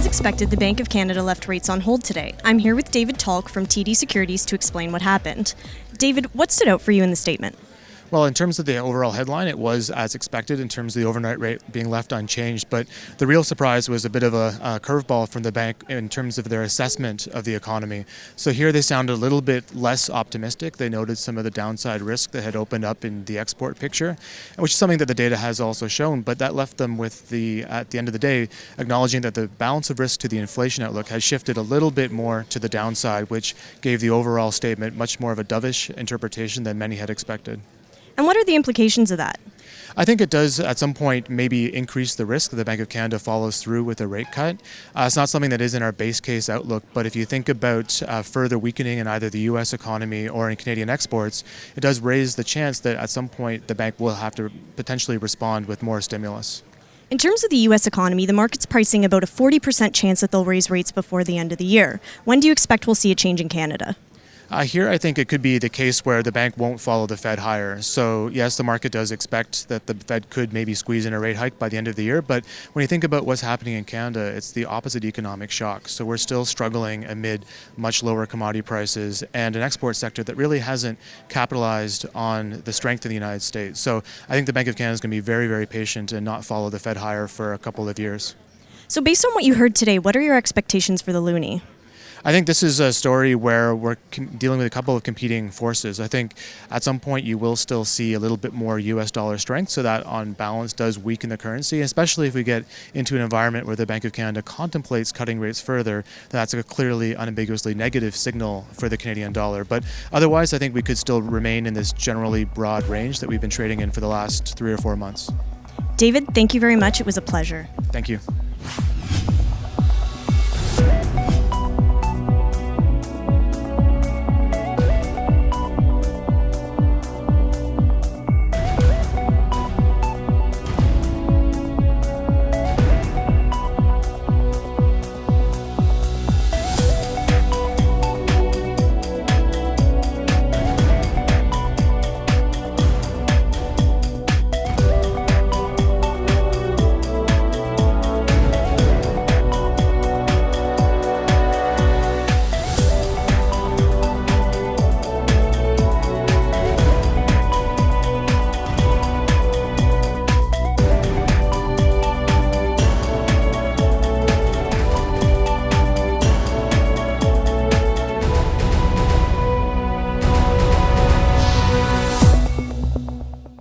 expected, the Bank of Canada left rates on hold today. I'm here with David Tulk from TD Securities to explain what happened. David, what stood out for you in the statement? Well, in terms of the overall headline, it was as expected in terms of the overnight rate being left unchanged. But the real surprise was a bit of a curveball from the bank in terms of their assessment of the economy. So here they sounded a little bit less optimistic. They noted some of the downside risk that had opened up in the export picture, which is something that the data has also shown. But that left them with at the end of the day, acknowledging that the balance of risk to the inflation outlook has shifted a little bit more to the downside, which gave the overall statement much more of a dovish interpretation than many had expected. And what are the implications of that? I think it does at some point maybe increase the risk that the Bank of Canada follows through with a rate cut. It's not something that is in our base case outlook, but if you think about further weakening in either the U.S. economy or in Canadian exports, it does raise the chance that at some point the bank will have to potentially respond with more stimulus. In terms of the U.S. economy, the market's pricing about a 40% chance that they'll raise rates before the end of the year. When do you expect we'll see a change in Canada? Here, I think it could be the case where the bank won't follow the Fed higher. So, yes, the market does expect that the Fed could maybe squeeze in a rate hike by the end of the year. But when you think about what's happening in Canada, it's the opposite economic shock. So we're still struggling amid much lower commodity prices and an export sector that really hasn't capitalized on the strength of the United States. So I think the Bank of Canada is going to be very, very patient and not follow the Fed higher for a couple of years. So based on what you heard today, what are your expectations for the loonie? I think this is a story where we're dealing with a couple of competing forces. I think at some point you will still see a little bit more U.S. dollar strength, so that on balance does weaken the currency, especially if we get into an environment where the Bank of Canada contemplates cutting rates further. That's a clearly, unambiguously negative signal for the Canadian dollar. But otherwise, I think we could still remain in this generally broad range that we've been trading in for the last 3 or 4 months. David, thank you very much. It was a pleasure. Thank you.